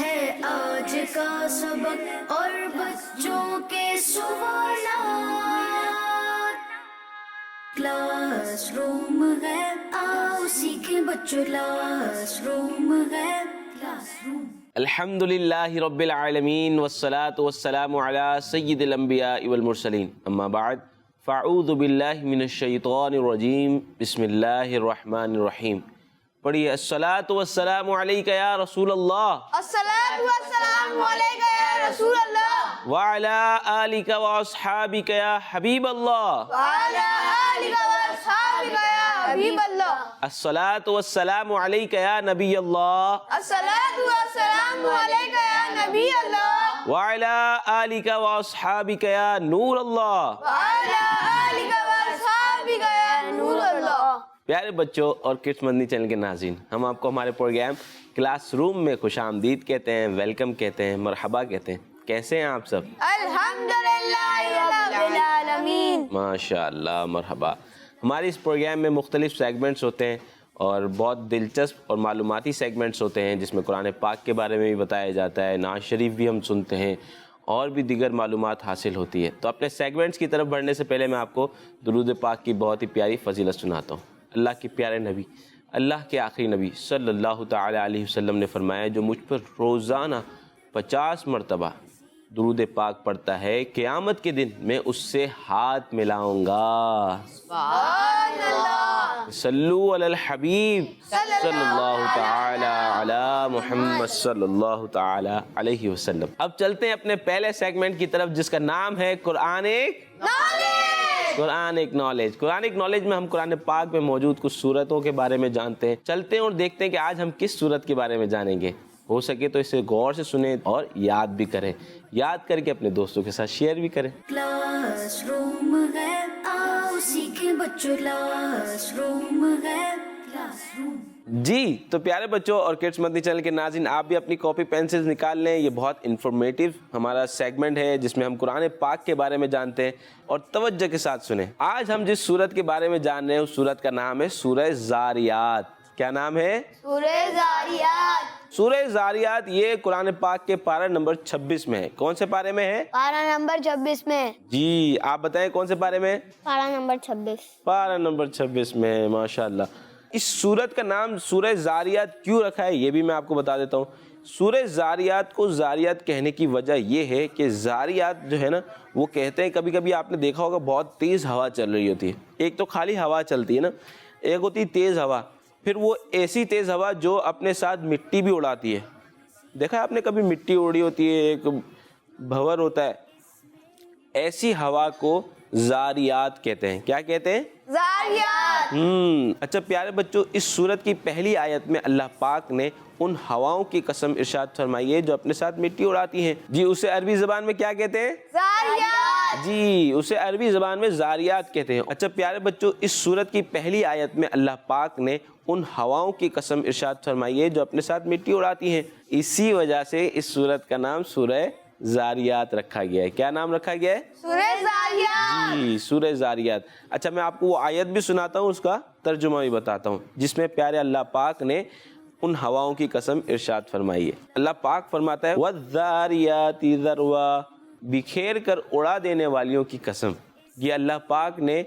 ہے آج کا سبق اور بچوں کے سوالات، کلاس روم ہے آؤ سیکھیں بچوں، کلاس روم ہے کلاس روم۔ الحمد للہ رب العالمین والصلاة والسلام علی سید الانبیاء والمرسلین، اما بعد فاعوذ باللہ من الشیطان الرجیم، بسم اللہ الرحمن الرحیم۔ پڑھیے الصلاۃ والسلام علیک یا رسول اللہ، الصلاۃ والسلام علیک یا رسول اللہ، وعلی آلک واصحابک یا حبیب اللہ، وعلی آلک واصحابک یا حبیب اللہ، الصلاۃ والسلام علیک یا نبی اللہ، الصلاۃ والسلام علیک یا نبی اللہ، وعلی آلک واصحابک یا نور اللہ۔ وعلی آلک واصحابک یا نور اللہ۔ پیارے بچوں اور کڈس مدنی چینل کے ناظرین، ہم آپ کو ہمارے پروگرام کلاس روم میں خوش آمدید کہتے ہیں، ویلکم کہتے ہیں، مرحبا کہتے ہیں۔ کیسے ہیں آپ سب؟ الحمدللہ رب العالمین۔ ماشاءاللہ، مرحبا۔ ہمارے اس پروگرام میں مختلف سیگمنٹس ہوتے ہیں اور بہت دلچسپ اور معلوماتی سیگمنٹس ہوتے ہیں، جس میں قرآن پاک کے بارے میں بھی بتایا جاتا ہے، نعت شریف بھی ہم سنتے ہیں اور بھی دیگر معلومات حاصل ہوتی ہے۔ تو اپنے سیگمنٹس کی طرف بڑھنے سے پہلے میں آپ کو درود پاک کی بہت ہی پیاری فضیلت سناتا ہوں۔ اللہ کے پیارے نبی، اللہ کے آخری نبی صلی اللہ تعالی علیہ وسلم نے فرمایا، جو مجھ پر روزانہ 50 مرتبہ درود پاک پڑھتا ہے، قیامت کے دن میں اس سے ہاتھ ملاؤں گا۔ سبحان اللہ۔ صلو علی الحبیب صلی اللہ تعالی علی محمد صلی اللہ تعالی علیہ وسلم۔ اب چلتے ہیں اپنے پہلے سیگمنٹ کی طرف، جس کا نام ہے قرآن ایک نالج۔ قرآن ایک نالج میں ہم قرآن پاک میں موجود کچھ صورتوں کے بارے میں جانتے ہیں۔ چلتے ہیں اور دیکھتے ہیں کہ آج ہم کس صورت کے بارے میں جانیں گے۔ ہو سکے تو اسے غور سے سنیں اور یاد بھی کریں، یاد کر کے اپنے دوستوں کے ساتھ شیئر بھی کریں۔ کلاس روم ہے آؤ سیکھیں بچوں، کلاس روم ہے کلاس روم۔ جی تو پیارے بچوں اور کڈس مدنی چینل کے ناظرین، آپ بھی اپنی کاپی پینسلز نکال لیں۔ یہ بہت انفارمیٹیو ہمارا سیگمنٹ ہے، جس میں ہم قرآن پاک کے بارے میں جانتے ہیں، اور توجہ کے ساتھ سنیں۔ آج ہم جس سورت کے بارے میں جان رہے ہیں، اس سورت کا نام ہے سورہ زاریات۔ کیا نام ہے؟ سورہ زاریات۔ سورہ زاریات یہ قرآن پاک کے پارہ نمبر 26 میں ہے۔ کون سے پارے میں ہے؟ پارہ نمبر 26 میں۔ جی آپ بتائیں کون سے پارے میں؟ پارہ نمبر 26۔ پارہ نمبر 26 میں ہے، ماشاءاللہ۔ اس سورت کا نام سورہ زاریات کیوں رکھا ہے، یہ بھی میں آپ کو بتا دیتا ہوں۔ سورہ زاریات کو زاریات کہنے کی وجہ یہ ہے کہ زاریات جو ہے نا، وہ کہتے ہیں، کبھی کبھی آپ نے دیکھا ہوگا بہت تیز ہوا چل رہی ہوتی ہے۔ ایک تو خالی ہوا چلتی ہے نا، ایک ہوتی ہے تیز ہوا، پھر وہ ایسی تیز ہوا جو اپنے ساتھ مٹی بھی اڑاتی ہے۔ دیکھا ہے آپ نے کبھی مٹی اڑی ہوتی ہے، ایک بھور ہوتا ہے، ایسی ہوا کو زاریات کہتے ہیں۔ کیا کہتے ہیں؟ زاریات۔ اچھا پیارے بچوں، اس سورت کی پہلی آیت میں اللہ پاک نے ان ہواؤں کی قسم ارشاد فرمائی ہے جو اپنے ساتھ مٹی اڑاتی ہیں۔ جی اسے عربی زبان میں کیا کہتے ہیں؟ زاریات۔ جی اسے عربی زبان میں زاریات کہتے ہیں۔ اچھا پیارے بچوں، اس سورت کی پہلی آیت میں اللہ پاک نے ان ہواؤں کی قسم ارشاد فرمائی ہے جو اپنے ساتھ مٹی اڑاتی ہیں۔ اسی وجہ سے اس سورت کا نام سورہ زاریات رکھا گیا ہے۔ کیا نام رکھا گیا ہے؟ سورہ زاریات۔ جی سورہ زاریات۔ اچھا میں آپ کو وہ آیت بھی سناتا ہوں، اس کا ترجمہ بھی بتاتا ہوں، جس میں پیارے اللہ پاک نے ان ہواؤں کی قسم ارشاد فرمائی ہے۔ اللہ پاک فرماتا ہے وَالذَّارِيَاتِ ذَرْوًا، بکھیر کر اڑا دینے والیوں کی قسم۔ یہ اللہ پاک نے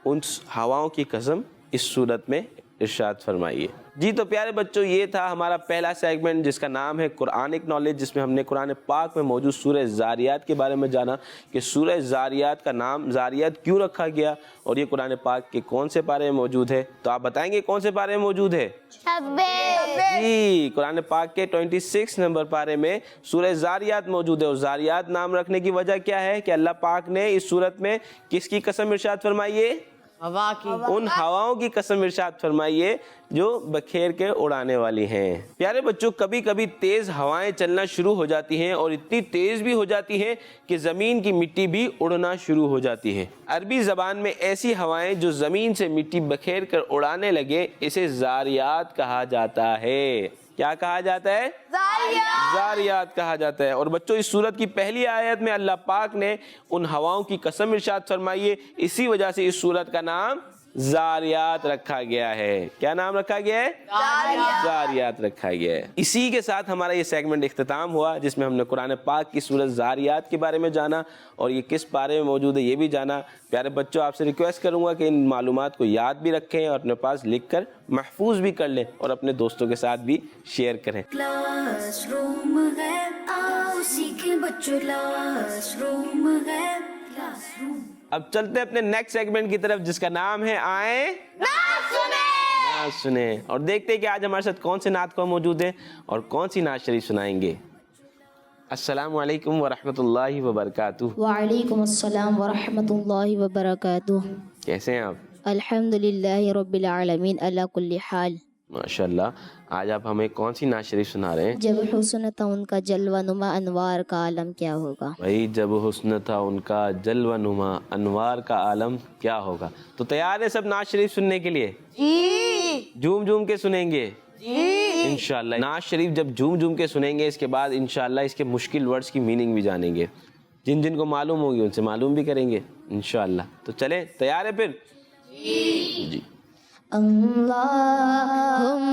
ان ہواؤں کی قسم اس صورت میں ارشاد فرمائی ہے۔ جی تو پیارے بچوں، یہ تھا ہمارا پہلا سیگمنٹ، جس کا نام ہے قرآن ایک نالج، جس میں ہم نے قرآن پاک میں موجود سورہ زاریات کے بارے میں جانا کہ سورہ زاریات کا نام زاریات کیوں رکھا گیا اور یہ قرآن پاک کے کون سے پارے میں موجود ہے۔ تو آپ بتائیں گے کون سے پارے میں موجود ہے؟ 26۔ جی قرآن پاک کے 26 نمبر پارے میں سورہ زاریات موجود ہے۔ اور زاریات نام رکھنے کی وجہ کیا ہے کہ اللہ پاک نے اس صورت میں کس کی قسم ارشاد فرمائی ہے؟ ہوا کی۔ ان ہواؤں کی قسم ارشاد فرمائیے جو بکھیر کے اڑانے والی ہیں۔ پیارے بچوں، کبھی کبھی تیز ہوائیں چلنا شروع ہو جاتی ہیں اور اتنی تیز بھی ہو جاتی ہیں کہ زمین کی مٹی بھی اڑنا شروع ہو جاتی ہے۔ عربی زبان میں ایسی ہوائیں جو زمین سے مٹی بکھیر کر اڑانے لگے، اسے زاریات کہا جاتا ہے۔ کیا کہا جاتا ہے؟ زاریات کہا جاتا ہے۔ اور بچوں، اس سورت کی پہلی آیت میں اللہ پاک نے ان ہواؤں کی قسم ارشاد فرمائی ہے، اسی وجہ سے اس سورت کا نام زاریات رکھا گیا ہے. کیا نام رکھا گیا ہے؟ زاریات رکھا گیا ہے. اسی کے ساتھ ہمارا یہ سیگمنٹ اختتام ہوا جس میں ہم نے قرآن پاک کی سورۃ زاریات کے بارے میں جانا اور یہ کس پارے میں موجود ہے یہ بھی جانا. پیارے بچوں آپ سے ریکویسٹ کروں گا کہ ان معلومات کو یاد بھی رکھیں اور اپنے پاس لکھ کر محفوظ بھی کر لیں اور اپنے دوستوں کے ساتھ بھی شیئر کریں. کلاس روم ہے آؤ سیکھیں بچوں کلاس روم ہے کلاس روم. اب چلتے ہیں اپنے نیکسٹ سیگمنٹ کی طرف جس کا نام ہے آئیں نعت سنیں اور دیکھتے ہیں کہ آج ہمارے ساتھ کون سے نعت خواہ موجود ہیں اور کون سی نعت شریف سنائیں گے. السلام علیکم ورحمۃ اللہ وبرکاتہ. وعلیکم السلام ورحمۃ اللہ وبرکاتہ. کیسے ہیں آپ؟ الحمدللہ رب العالمین علی کل حال. ماشاء اللہ. آج آپ ہمیں کون سی نعت شریف سنا رہے ہیں؟ جب حسن تھا ان کا جلوہ نما انوار کا عالم کیا ہوگا. بھائی جب حسن تھا ان کا جلوہ نما انوار کا عالم کیا ہوگا. تو تیار ہے سب نعت شریف سننے کے لیے؟ جھوم جھوم کے سنیں گے انشاءاللہ. نعت شریف جب جھوم جھوم کے سنیں گے اس کے بعد انشاءاللہ اس کے مشکل ورڈز کی میننگ بھی جانیں گے. جن جن کو معلوم ہوگی ان سے معلوم بھی کریں گے انشاءاللہ. تو چلیں تیار ہے پھر؟ جی. اللہم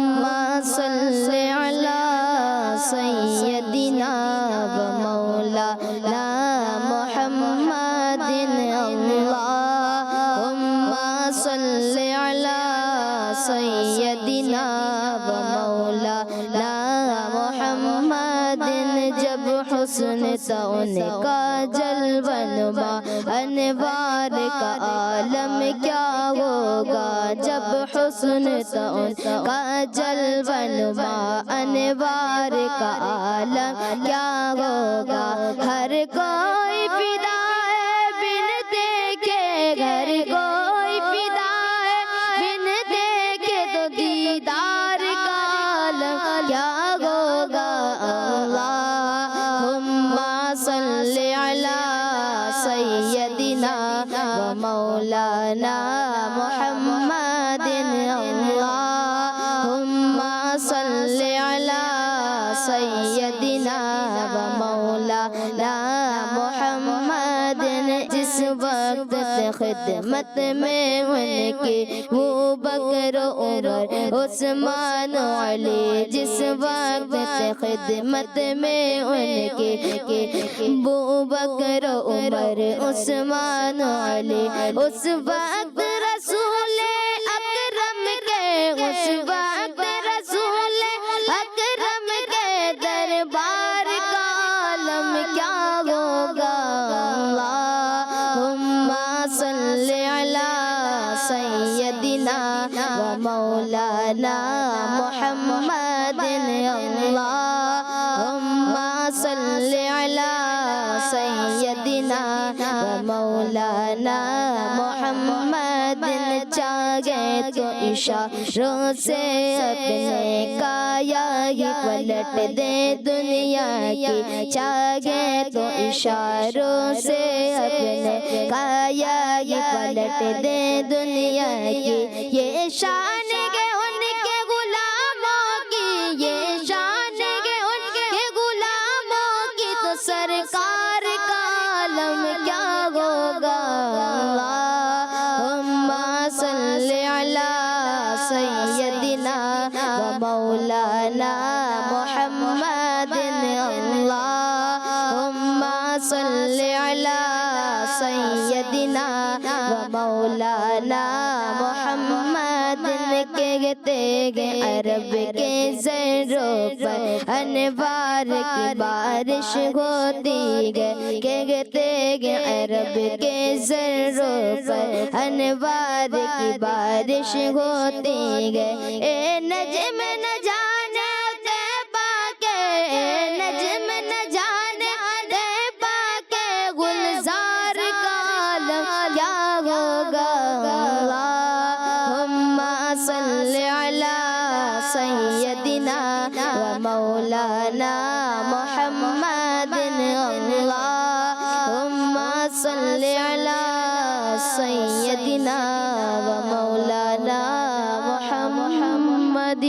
صلی علی سیدنا و مولانا محمد. اللہم صلی علی سیدنا و مولانا محمد. جب حسن تھا ان کا جلوہ نما انوار کا عالم کیا ہوگا. جب حسن تھا ان کا جلوہ نما انوار کا عالم کیا ہوگا. ہر کوئی فدا ہے بن دیکھے گھر کوئی فدا ہے بن دیکھے تو دیدار کا عالم کیا ہوگا. اللہم صلی علی سیدنا و مولانا محمد. اللہم صلی علی سیدنا و مولانا محمد. جس وقت خدمت میں ان کی وہ بکر و عمر عثمان و علی. جس وقت خدمت میں ان کی وہ بکر و عمر عثمان و علی. اس وقت رسول اکرم کے اس وقت رسول اکرم کے دربار کا عالم کیا ہوگا. اللہم صلی علی سیدنا و مولانا محمد. اللہم صلی علی سیدنا و مولانا محمد. چاہے تو اشاروں سے اپنے کایا ہی پلٹ دے دنیا کی. چاہے تو اشاروں سے اپنے کایا ہی پلٹ دے دنیا کی. یہ شان ہے ان کے غلاموں کی یہ شان ہے ان کے غلاموں کی. تو سرکار کا عالم کیا ہوگا. اللہم صلی علی سیدنا و مولانا محمد. اللہم صلی علی سیدنا و مولانا محمد. کہتے گئے عرب کے زروں پر انوار کی بارش ہوتی گئے. کہتے گئے عرب کے زروں پر انوار کی بارش ہوتی گئے. اے نجم نہ جانے طیبہ کے اے نجم نہ جانے طیبہ کے گلزار کا عالم کیا ہوگا. اللہم صلی علی سیدنا و مولانا محمد. اللہم صلی علی سیدنا و مولانا محمد.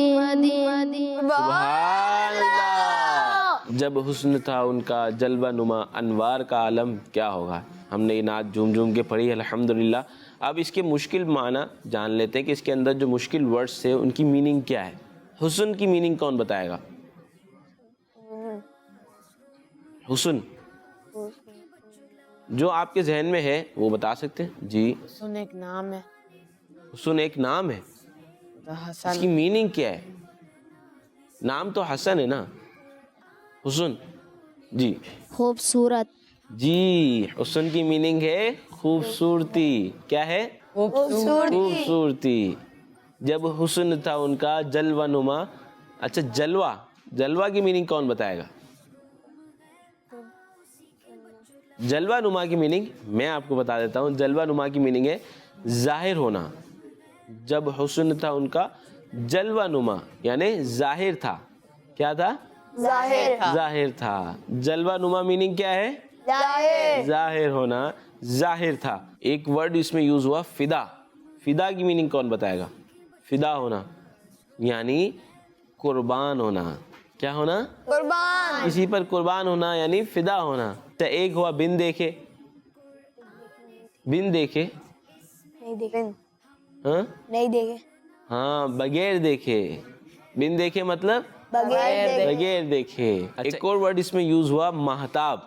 سبحان اللہ. جب حسن تھا ان کا جلوہ نما انوار کا عالم کیا ہوگا. ہم نے یہ نعت جھوم جھوم کے پڑھی الحمدللہ. اب اس کے مشکل معنی جان لیتے ہیں کہ اس کے اندر جو مشکل ورڈز تھے ان کی میننگ کیا ہے. حسن کی میننگ کون بتائے گا؟ حسن جو آپ کے ذہن میں ہے وہ بتا سکتے ہیں جی. حسن ایک نام ہے. حسن ایک نام ہے, حسن اس کی میننگ کیا ہے؟ نام تو حسن ہے نا. حسن جی خوبصورت. جی حسن کی میننگ ہے خوبصورتی. کیا ہے؟ خوبصورتی. جب حسن تھا ان کا جلوہ نما. اچھا جلوہ کی میننگ کون بتائے گا؟ جلوہ نما کی میننگ میں آپ کو بتا دیتا ہوں. جلوہ نما کی میننگ ہے ظاہر ہونا. جب حسن تھا ان کا جلوہ نما یعنی ظاہر تھا. کیا تھا؟ ظاہر تھا. جلوہ نما میننگ کیا ہے؟ ظاہر ہونا, ظاہر تھا. ایک ورڈ اس میں یوز ہوا فدا. فدا کی میننگ کون بتائے گا؟ فدا ہونا یعنی قربان ہونا. کیا ہونا؟ قربان. کسی پر قربان ہونا یعنی فدا ہونا. تو ایک ہوا بن دیکھے. بن دیکھے ہاں نہیں دیکھے. ہاں بغیر دیکھے. بن دیکھے مطلب بغیر دیکھے. ایک اور ورڈ اس میں یوز ہوا مہتاب.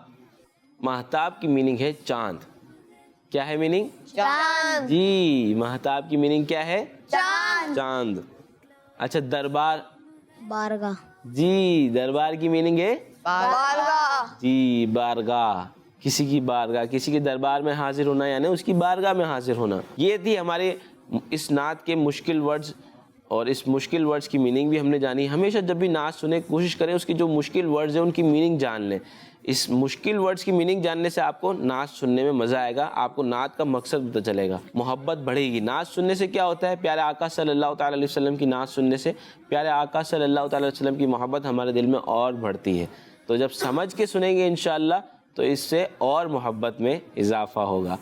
مہتاب کی میننگ ہے چاند. کیا ہے میننگ؟ چاند. جی مہتاب کی میننگ کیا ہے؟ چاند. اچھا دربار. بارگاہ. جی دربار کی میننگ ہے بارگاہ. جی بارگاہ. کسی کی بارگاہ, کسی کے دربار میں حاضر ہونا یعنی اس کی بارگاہ میں حاضر ہونا. یہ تھی ہمارے اس نعت کے مشکل ورڈز, اور اس مشکل ورڈز کی میننگ بھی ہم نے جانی. ہمیشہ جب بھی نعت سنیں کوشش کریں اس کی جو مشکل ورڈز ہیں ان کی میننگ جان لیں. اس مشکل ورڈز کی میننگ جاننے سے آپ کو نعت سننے میں مزہ آئے گا. آپ کو نعت کا مقصد پتہ چلے گا, محبت بڑھے گی. نعت سننے سے کیا ہوتا ہے؟ پیارے آقا صلی اللہ تعالیٰ علیہ وسلم کی نعت سننے سے پیارے آقا صلی اللہ تعالیٰ علیہ وسلم کی محبت ہمارے دل میں اور بڑھتی ہے. تو جب سمجھ کے سنیں گے انشاءاللہ تو اس سے اور محبت میں اضافہ ہوگا.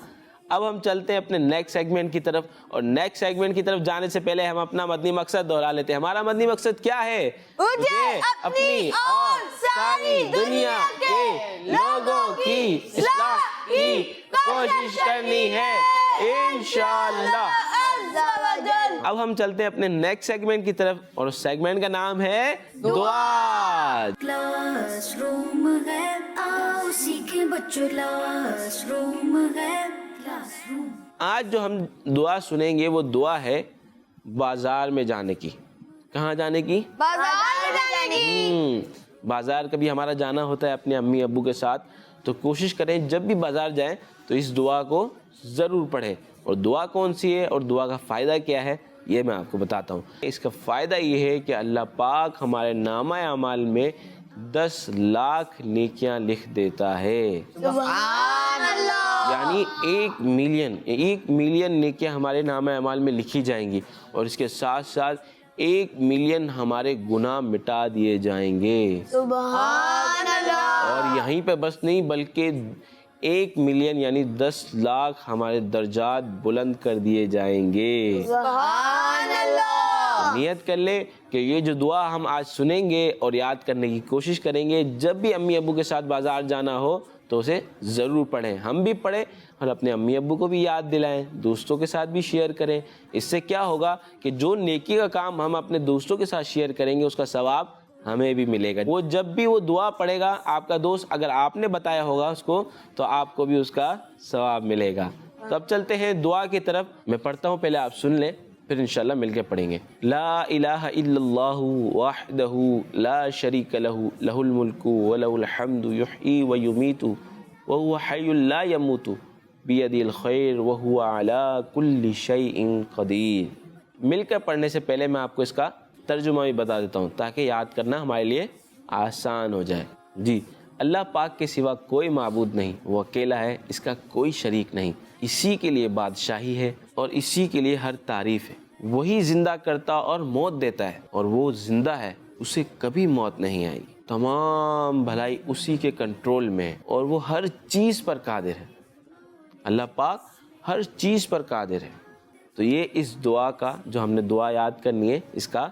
اب ہم چلتے ہیں اپنے نیکسٹ سیگمنٹ کی طرف, اور نیکسٹ سیگمنٹ کی طرف جانے سے پہلے ہم اپنا مدنی مقصد دہرا لیتے ہیں. ہمارا مدنی مقصد کیا ہے؟ مجھے اپنی اور ساری دنیا کے لوگوں کی اصلاح کی کوشش کرنی ہے انشاءاللہ. عز و جل. اب ہم چلتے ہیں اپنے نیکسٹ سیگمنٹ کی طرف, اور اس سیگمنٹ کا نام ہے دعا. کلاس روم ہے, آؤ سیکھیں بچوں کلاس روم ہے. Class room. آج جو ہم دعا سنیں گے وہ دعا ہے بازار میں جانے کی. کہاں جانے کی؟ بازار جانے کی. بازار کبھی ہمارا جانا ہوتا ہے اپنے امی ابو کے ساتھ, تو کوشش کریں جب بھی بازار جائیں تو اس دعا کو ضرور پڑھیں. اور دعا کون سی ہے اور دعا کا فائدہ کیا ہے یہ میں آپ کو بتاتا ہوں. اس کا فائدہ یہ ہے کہ اللہ پاک ہمارے نامہ اعمال میں 10 لاکھ نیکیاں لکھ دیتا ہے. سبحان اللہ. یعنی 1 ملین نیکیاں ہمارے نامہ اعمال میں لکھی جائیں گی, اور اس کے ساتھ ساتھ 1 ملین ہمارے گناہ مٹا دیے جائیں گے. سبحان اللہ. اور یہیں پہ بس نہیں بلکہ 1 ملین یعنی 10 لاکھ ہمارے درجات بلند کر دیے جائیں گے. سبحان اللہ. نیت کر لیں کہ یہ جو دعا ہم آج سنیں گے اور یاد کرنے کی کوشش کریں گے, جب بھی امی ابو کے ساتھ بازار جانا ہو تو اسے ضرور پڑھیں. ہم بھی پڑھیں اور اپنے امی ابو کو بھی یاد دلائیں, دوستوں کے ساتھ بھی شیئر کریں. اس سے کیا ہوگا کہ جو نیکی کا کام ہم اپنے دوستوں کے ساتھ شیئر کریں گے اس کا ثواب ہمیں بھی ملے گا. وہ جب بھی وہ دعا پڑھے گا آپ کا دوست, اگر آپ نے بتایا ہوگا اس کو, تو آپ کو بھی اس کا ثواب ملے گا. تو اب چلتے ہیں دعا کی طرف. میں پڑھتا ہوں, پہلے آپ سن لیں پھر انشاءاللہ مل کے پڑھیں گے. لا الہ الا اللہ وحدہ لا شریک لہ لہ الملک ولہ الحمد یحیی ویمیت وہو حی لا یموت بیدہ الخیر وہو علی کل شیء قدیر. مل کر پڑھنے سے پہلے میں آپ کو اس کا ترجمہ بھی بتا دیتا ہوں تاکہ یاد کرنا ہمارے لیے آسان ہو جائے. جی, اللہ پاک کے سوا کوئی معبود نہیں, وہ اکیلا ہے, اس کا کوئی شریک نہیں. اسی کے لیے بادشاہی ہے اور اسی کے لیے ہر تعریف ہے. وہی زندہ کرتا اور موت دیتا ہے, اور وہ زندہ ہے, اسے کبھی موت نہیں آئے گی. تمام بھلائی اسی کے کنٹرول میں ہے اور وہ ہر چیز پر قادر ہے. اللہ پاک ہر چیز پر قادر ہے. تو یہ اس دعا کا, جو ہم نے دعا یاد کرنی ہے, اس کا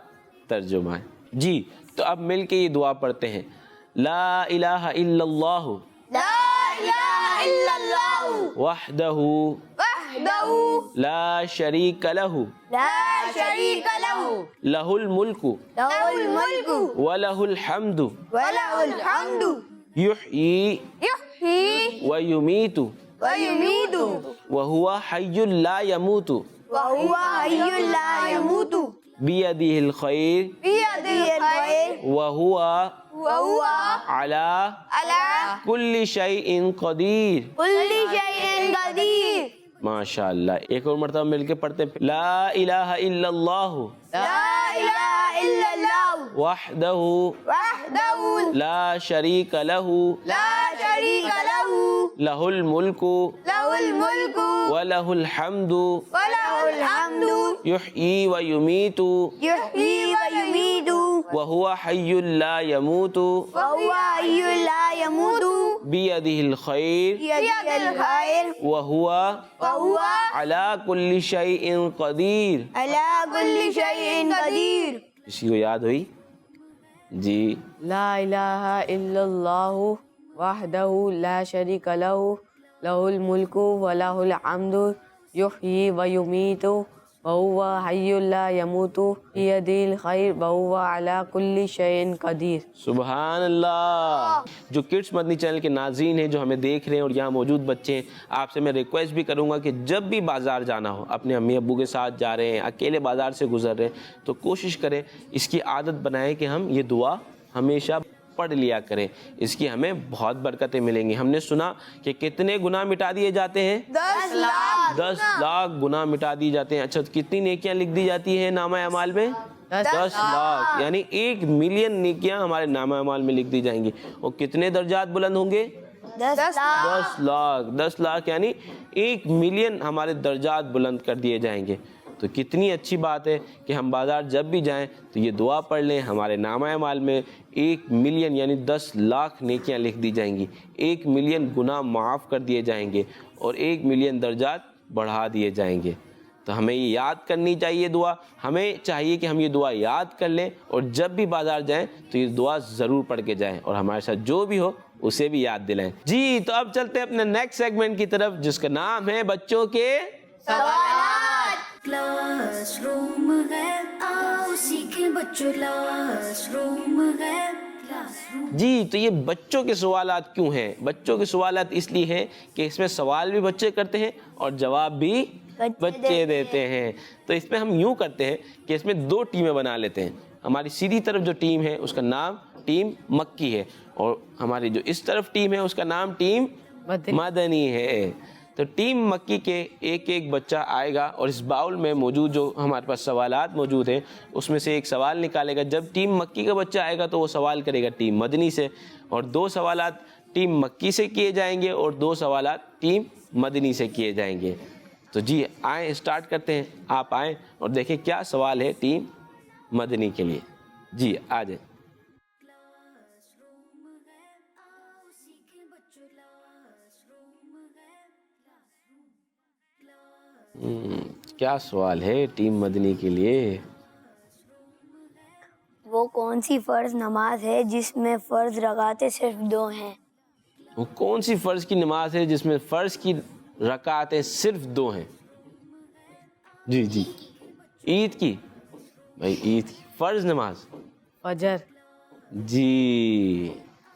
ترجمہ ہے. جی, تو اب مل کے یہ دعا پڑھتے ہیں. لا الہ الا اللہ لا الہ إلا الله وحده وحده لا شريك له لا شريك له له الملك له الملك وله الحمد وله الحمد يحيي يحيي ويميت ويميت وهو حي لا يموت وهو حي لا يموت بيده الخير بيده الخير وهو وهو على على كل شيء قدير. كل شيء قدير. ماشاء اللہ. ایک اور مرتبہ مل کے پڑھتے ہیں. لا الہ الا اللہ لا إله إلا الله وحدہ وحده لا شریک لہ لا شريك له لہ الملک له الملك ولہ الحمد وله الحمد یحیی ویمیت يحيي ويميت وهو حی لا يموت وهو حي لا يموت بیدہ الخیر بيده الخير وهو وهو على كل شيء قدیر. على كل شيء قدير. کسی کو یاد ہوئی؟ جی. لا الہ الا اللہ وحدہ لا شریک لہ لہ الملک ولہ الحمد یحیی ویمیت وہو حی لا یموت بیدہ الخیر وہو علی کل شیء قدیر. سبحان اللہ. جو کڈس مدنی چینل کے ناظرین ہیں جو ہمیں دیکھ رہے ہیں اور یہاں موجود بچے ہیں، آپ سے میں ریکویسٹ بھی کروں گا کہ جب بھی بازار جانا ہو، اپنے امی ابو کے ساتھ جا رہے ہیں، اکیلے بازار سے گزر رہے ہیں، تو کوشش کریں اس کی عادت بنائیں کہ ہم یہ دعا ہمیشہ پڑھ لیا کریں. اس کی ہمیں بہت برکتیں ملیں گی. ہم نے سنا کہ کتنے گناہ مٹا دیے جاتے ہیں؟ 10 لاکھ 10 لاکھ گناہ مٹا دی جاتے ہیں. اچھا کتنی نیکیاں لکھ دی جاتی ہیں نامہ اعمال میں؟ 10 لاکھ یعنی 1 ملین نیکیاں ہمارے نامہ اعمال میں لکھ دی جائیں گی. اور کتنے درجات بلند ہوں گے؟ 10 لاکھ 10 لاکھ. 10 لاکھ یعنی 1 ملین ہمارے درجات بلند کر دیے جائیں گے. تو کتنی اچھی بات ہے کہ ہم بازار جب بھی جائیں تو یہ دعا پڑھ لیں. ہمارے نامہ اعمال میں 1 ملین یعنی 10 لاکھ نیکیاں لکھ دی جائیں گی. 1 ملین گناہ معاف کر دیے جائیں گے اور 1 ملین درجات بڑھا دیے جائیں گے. تو ہمیں یہ یاد کرنی چاہیے دعا. ہمیں چاہیے کہ ہم یہ دعا یاد کر لیں اور جب بھی بازار جائیں تو یہ دعا ضرور پڑھ کے جائیں اور ہمارے ساتھ جو بھی ہو اسے بھی یاد دلائیں. جی تو اب چلتے ہیں اپنے نیکسٹ سیگمنٹ کی طرف جس کا نام ہے بچوں کے کلاس روم ہے آؤ سیکھیں بچوں کلاس روم ہے کلاس روم. جی تو یہ بچوں کے سوالات کیوں ہیں؟ بچوں کے سوالات اس لیے ہیں کہ اس میں سوال بھی بچے کرتے ہیں اور جواب بھی بچے دیتے ہیں. تو اس میں ہم یوں کرتے ہیں کہ اس میں 2 ٹیمیں بنا لیتے ہیں. ہماری سیدھی طرف جو ٹیم ہے اس کا نام ٹیم مکی ہے اور ہماری جو اس طرف ٹیم ہے اس کا نام ٹیم مدنی ہے. تو ٹیم مکی کے ایک بچہ آئے گا اور اس باؤل میں موجود جو ہمارے پاس سوالات موجود ہیں اس میں سے ایک سوال نکالے گا. جب ٹیم مکی کا بچہ آئے گا تو وہ سوال کرے گا ٹیم مدنی سے اور 2 سوالات ٹیم مکی سے کیے جائیں گے اور 2 سوالات ٹیم مدنی سے کیے جائیں گے. تو جی آئیں اسٹارٹ کرتے ہیں. آپ آئیں اور دیکھیں کیا سوال ہے ٹیم مدنی کے لیے. جی آ جائیں. کلاس روم ہے آؤ سیکھیں بچوں کلاس روم ہے کلاس روم کلاس. کیا سوال ہے ٹیم مدنی کے لیے؟ وہ کون سی فرض نماز ہے جس میں فرض رکعتیں صرف 2 ہیں؟ وہ کون سی فرض کی نماز ہے جس میں فرض کی رکعتیں صرف 2 ہیں؟ جی جی عید کی. بھائی عید کی فرض نماز فجر. جی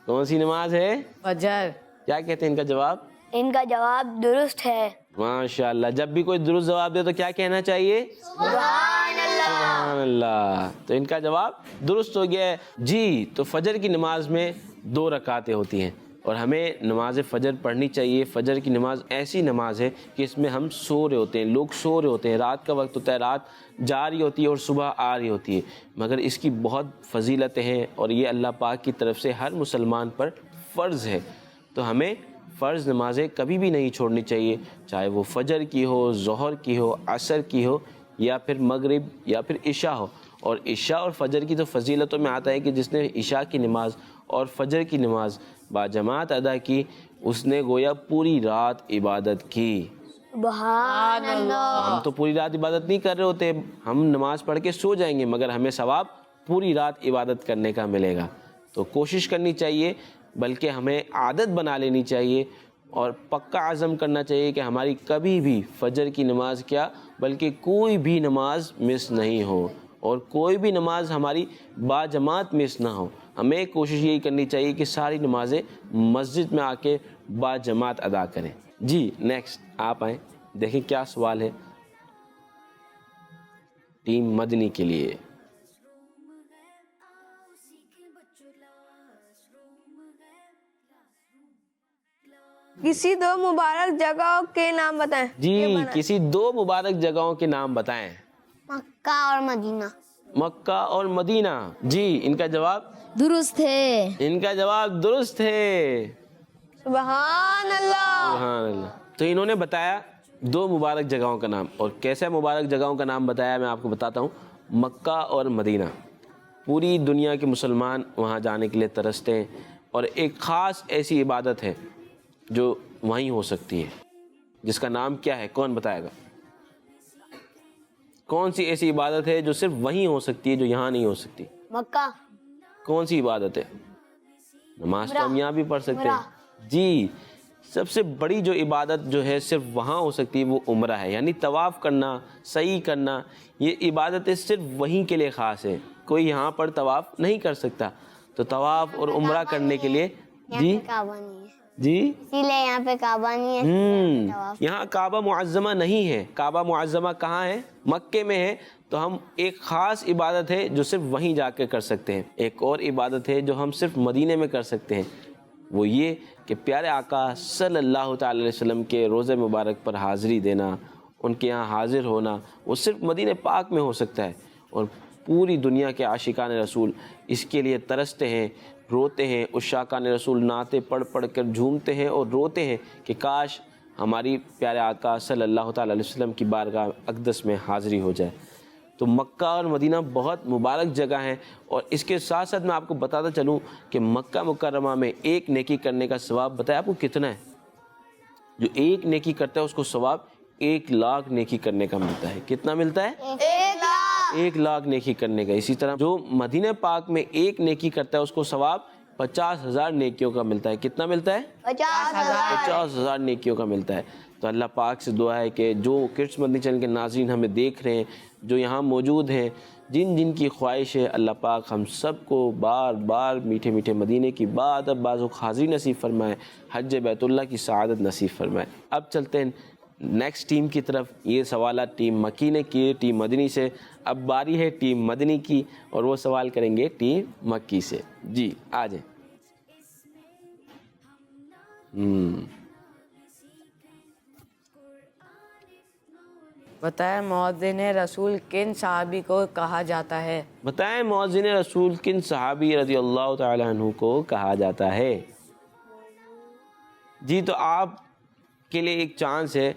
کون سی نماز ہے؟ فجر. کیا کہتے ہیں ان کا جواب؟ ان کا جواب درست ہے. ماشاء اللہ. جب بھی کوئی درست جواب دے تو کیا کہنا چاہیے؟ سبحان اللہ. تو ان کا جواب درست ہو گیا ہے. جی تو فجر کی نماز میں 2 رکعتیں ہوتی ہیں اور ہمیں نماز فجر پڑھنی چاہیے. فجر کی نماز ایسی نماز ہے کہ اس میں ہم سو رہے ہوتے ہیں، لوگ سو رہے ہوتے ہیں، رات کا وقت ہوتا ہے، رات جا رہی ہوتی ہے اور صبح آ رہی ہوتی ہے، مگر اس کی بہت فضیلتیں ہیں اور یہ اللہ پاک کی طرف سے ہر مسلمان پر فرض ہے. تو ہمیں فرض نمازیں کبھی بھی نہیں چھوڑنی چاہیے، چاہے وہ فجر کی ہو، ظہر کی ہو، عصر کی ہو یا پھر مغرب یا پھر عشاء ہو. اور عشاء اور فجر کی تو فضیلتوں میں آتا ہے کہ جس نے عشاء کی نماز اور فجر کی نماز باجماعت ادا کی اس نے گویا پوری رات عبادت کی. سبحان اللہ. ہم تو پوری رات عبادت نہیں کر رہے ہوتے، ہم نماز پڑھ کے سو جائیں گے مگر ہمیں ثواب پوری رات عبادت کرنے کا ملے گا. تو کوشش کرنی چاہیے، بلکہ ہمیں عادت بنا لینی چاہیے اور پکا عزم کرنا چاہیے کہ ہماری کبھی بھی فجر کی نماز کیا بلکہ کوئی بھی نماز مس نہیں ہو، اور کوئی بھی نماز ہماری با جماعت مس نہ ہو۔ ہمیں کوشش یہی کرنی چاہیے کہ ساری نمازیں مسجد میں آ کے با جماعت ادا کریں۔ جی نیکسٹ آپ آئیں، دیکھیں کیا سوال ہے ٹیم مدنی کے لیے۔ کسی دو مبارک جگہوں کے نام بتائیں۔ جی کسی دو مبارک جگہوں کے نام بتائیں۔ مکہ اور مدینہ۔ مکہ اور مدینہ، جی ان کا جواب درست ہے۔ ان کا جواب درست ہے۔ سبحان اللہ۔ سبحان اللہ۔ تو انہوں نے بتایا دو مبارک جگہوں کا نام، اور کیسے مبارک جگہوں کا نام بتایا میں آپ کو بتاتا ہوں۔ مکہ اور مدینہ، پوری دنیا کے مسلمان وہاں جانے کے لیے ترستے ہیں، اور ایک خاص ایسی عبادت ہے جو وہیں ہو سکتی ہے، جس کا نام کیا ہے؟ کون بتائے گا؟ کون سی ایسی عبادت ہے جو صرف وہیں ہو سکتی ہے جو یہاں نہیں ہو سکتی؟ مکہ۔ کون سی عبادت ہے؟ نماز تو ہم یہاں بھی پڑھ سکتے ہیں۔ جی سب سے بڑی جو عبادت جو ہے صرف وہاں ہو سکتی ہے وہ عمرہ ہے، یعنی طواف کرنا، سعی کرنا، یہ عبادتیں صرف وہیں کے لیے خاص ہے، کوئی یہاں پر طواف نہیں کر سکتا۔ تو طواف اور عمرہ کرنے کے لیے جی کعبہ نہیں ہے، جی اسی لیے یہاں پہ کعبہ نہیں ہے۔ یہاں کعبہ معظمہ نہیں ہے۔ کعبہ معظمہ کہاں ہے؟ مکے میں ہے۔ تو ہم ایک خاص عبادت ہے جو صرف وہیں جا کے کر سکتے ہیں۔ ایک اور عبادت ہے جو ہم صرف مدینے میں کر سکتے ہیں، وہ یہ کہ پیارے آقا صلی اللہ تعالی علیہ وسلم کے روضہ مبارک پر حاضری دینا، ان کے یہاں حاضر ہونا، وہ صرف مدینہ پاک میں ہو سکتا ہے۔ اور پوری دنیا کے عاشقان رسول اس کے لیے ترستے ہیں، روتے ہیں، عشاقان رسول نعتیں پڑھ پڑھ کر جھومتے ہیں اور روتے ہیں کہ کاش ہماری پیارے آقا صلی اللہ تعالی علیہ وسلم کی بارگاہ اقدس میں حاضری ہو جائے۔ تو مکہ اور مدینہ بہت مبارک جگہ ہیں، اور اس کے ساتھ ساتھ میں آپ کو بتاتا چلوں کہ مکہ مکرمہ میں ایک نیکی کرنے کا ثواب بتایا آپ کو کتنا ہے؟ جو ایک نیکی کرتا ہے اس کو ثواب 1,00,000 نیکی کرنے کا ملتا ہے۔ کتنا ملتا ہے؟ 1,00,000 نیکی کرنے کا۔ اسی طرح جو مدینہ پاک میں ایک نیکی کرتا ہے اس کو ثواب 50,000 نیکیوں کا ملتا ہے۔ کتنا ملتا ہے؟ 50,000 نیکیوں کا ملتا ہے۔ تو اللہ پاک سے دعا ہے کہ جو کڈس مدنی چینل کے ناظرین ہمیں دیکھ رہے ہیں، جو یہاں موجود ہیں، جن جن کی خواہش ہے، اللہ پاک ہم سب کو بار بار میٹھے میٹھے مدینے کی بعد بازوق حاضری نصیب فرمائے، حج بیت اللہ کی سعادت نصیب فرمائے۔ اب چلتے ہیں نیکسٹ ٹیم کی طرف۔ یہ سوالات ٹیم مکی نے کیے ٹیم مدنی سے، اب باری ہے ٹیم مدنی کی، اور وہ سوال کریں گے ٹیم مکی سے۔ جی آ جائیں۔ بتائیں مؤذن رسول کن صحابی کو کہا جاتا ہے؟ بتائیں مؤذن رسول کن صحابی رضی اللہ تعالی عنہ کو کہا جاتا ہے؟ جی تو آپ کے لیے ایک چانس ہے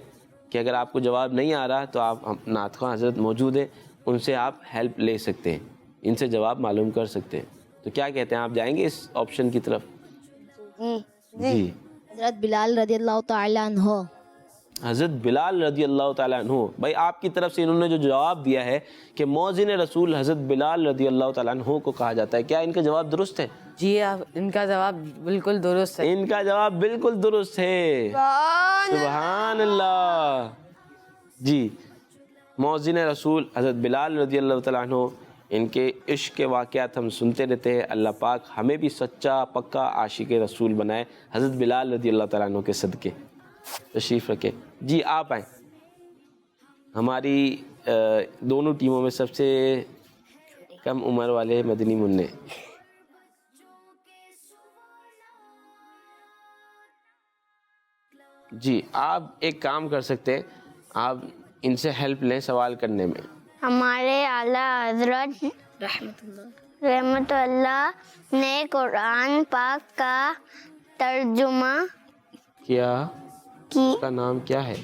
کہ اگر آپ کو جواب نہیں آ رہا تو آپ نعت خواں حضرت موجود ہیں، ان سے آپ ہیلپ لے سکتے ہیں، ان سے جواب معلوم کر سکتے ہیں۔ تو کیا کہتے ہیں، آپ جائیں گے اس آپشن کی طرف؟ جی حضرت بلال رضی اللہ تعالیٰ عنہ۔ حضرت بلال رضی اللہ تعالیٰ عنہ۔ بھائی آپ کی طرف سے انہوں نے جو جواب دیا ہے کہ مؤذن رسول حضرت بلال رضی اللہ تعالیٰ عنہ کو کہا جاتا ہے، کیا ان کا جواب درست ہے؟ جی ان کا جواب بالکل درست ہے۔ ان کا جواب بالکل درست ہے۔ سبحان اللہ۔ جی مؤذن رسول حضرت بلال رضی اللہ تعالیٰ عنہ، ان کے عشق کے واقعات ہم سنتے رہتے ہیں۔ اللہ پاک ہمیں بھی سچا پکا عاشق رسول بنائے حضرت بلال رضی اللہ تعالیٰ عنہ کے صدقے۔ تشریف رکھیں۔ جی آپ آئیں۔ ہماری دونوں ٹیموں میں سب سے کم عمر والے مدنی منع۔ جی آپ ایک کام کر سکتے ہیں، آپ ان سے ہیلپ لیں سوال کرنے میں۔ ہمارے اعلیٰ حضرت رحمت اللہ نے قرآن پاک کا ترجمہ کیا، اس کا نام کیا ہے؟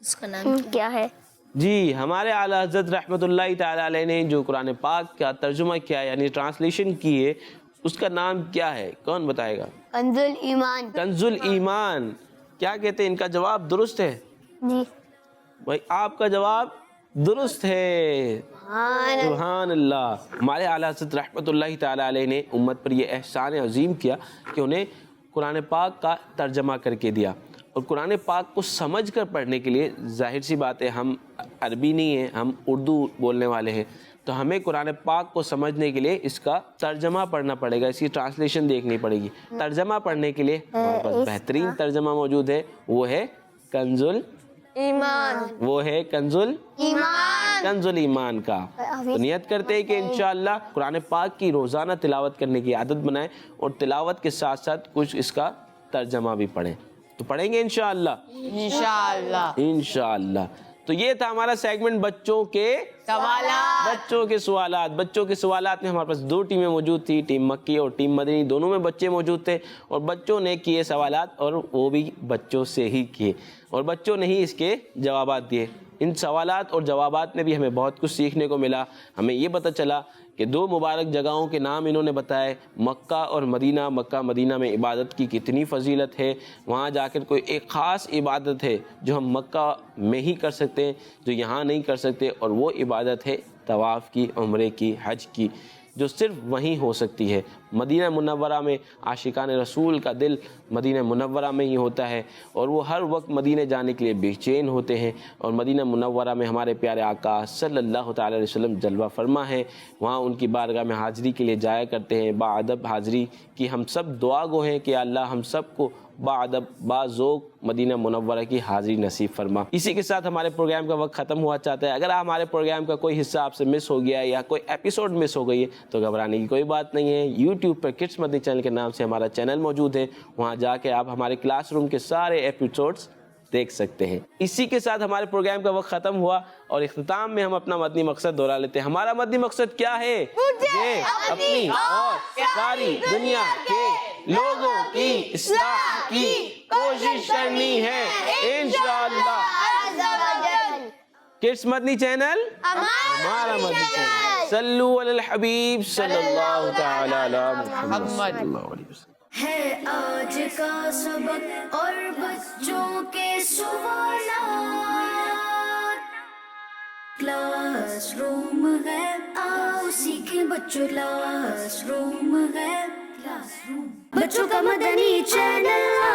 اس کا نام کیا ہے؟ جی ہمارے اعلیٰ حضرت رحمت اللہ تعالی علیہ نے جو قرآن پاک کا ترجمہ کیا یعنی ٹرانسلیشن کی ہے، اس کا نام کیا ہے؟ کون بتائے گا؟ کنز الایمان۔ کنز الایمان۔ کیا کہتے ہیں، ان کا جواب درست ہے؟ جی بھائی آپ کا جواب درست ہے۔ سبحان اللہ۔ ہمارے اعلیٰ حضرت رحمت اللہ تعالی علیہ نے امت پر یہ احسان عظیم کیا کہ انہیں قرآن پاک کا ترجمہ کر کے دیا. اور قرآن پاک کو سمجھ کر پڑھنے کے لیے ظاہر سی بات ہے ہم عربی نہیں ہیں, ہم اردو بولنے والے ہیں, تو ہمیں قرآن پاک کو سمجھنے کے لیے اس کا ترجمہ پڑھنا پڑے گا, اس کی ٹرانسلیشن دیکھنی پڑے گی. ترجمہ پڑھنے کے لیے ہمارے پاس بہترین ترجمہ موجود ہے, وہ ہے کنز ایمان, وہ ہے کنز الایمان کا. تو نیت کرتے ہیں کہ انشاءاللہ قرآن پاک کی روزانہ تلاوت کرنے کی عادت بنائیں اور تلاوت کے ساتھ ساتھ کچھ اس کا ترجمہ بھی پڑھیں. تو پڑھیں گے انشاءاللہ. انشاءاللہ. تو یہ تھا ہمارا سیگمنٹ بچوں کے سوالات. بچوں کے سوالات میں ہمارے پاس 2 ٹیمیں موجود تھی, ٹیم مکی اور ٹیم مدنی. دونوں میں بچے موجود تھے اور بچوں نے کیے سوالات, اور وہ بھی بچوں سے ہی کیے, اور بچوں نے ہی اس کے جوابات دیے. ان سوالات اور جوابات میں بھی ہمیں بہت کچھ سیکھنے کو ملا. ہمیں یہ پتہ چلا کہ 2 مبارک جگہوں کے نام انہوں نے بتائے, مکہ اور مدینہ. مکہ مدینہ میں عبادت کی کتنی فضیلت ہے, وہاں جا کر کوئی ایک خاص عبادت ہے جو ہم مکہ میں ہی کر سکتے ہیں, جو یہاں نہیں کر سکتے, اور وہ عبادت ہے طواف کی, عمرے کی, حج کی, جو صرف وہیں ہو سکتی ہے. مدینہ منورہ میں عاشقان رسول کا دل مدینہ منورہ میں ہی ہوتا ہے, اور وہ ہر وقت مدینہ جانے کے لیے بے چین ہوتے ہیں. اور مدینہ منورہ میں ہمارے پیارے آقا صلی اللہ تعالی علیہ وسلم جلوہ فرما ہے, وہاں ان کی بارگاہ میں حاضری کے لیے جایا کرتے ہیں. باادب حاضری کی ہم سب دعا گو ہیں کہ اللہ ہم سب کو باادب باذوق مدینہ منورہ کی حاضری نصیب فرما. اسی کے ساتھ ہمارے پروگرام کا وقت ختم ہوا چاہتا ہے. اگر ہمارے پروگرام کا کوئی حصہ آپ سے مس ہو گیا ہے یا کوئی ایپیسوڈ مس ہو گئی ہے تو گھبرانے کی کوئی بات نہیں ہے. یوٹیوب پر کڈس مدنی چینل کے نام سے ہمارا چینل موجود ہے, وہاں جا کے آپ ہمارے کلاس روم کے سارے ایپیسوڈز دیکھ سکتے ہیں. اسی کے ساتھ ہمارے پروگرام کا وقت ختم ہوا, اور اختتام میں ہم اپنا مدنی مقصد دہرا لیتے ہیں. ہمارا مدنی مقصد کیا ہے؟ یہ اپنی اور ساری دنیا کے لوگوں کی اصلاح کی کوشش کرنی ہے انشاءاللہ. کڈس مدنی چینل ہمارا مدنی چینل. صلو علی الحبیب صلی اللہ تعالی علی محمد صلی اللہ علیہ وسلم. ہے آج کا سبق اور بچوں کے سوالات. کلاس روم ہے, آؤ سیکھیں بچوں. کلاس روم ہے, بچوں کا مدنی چینل.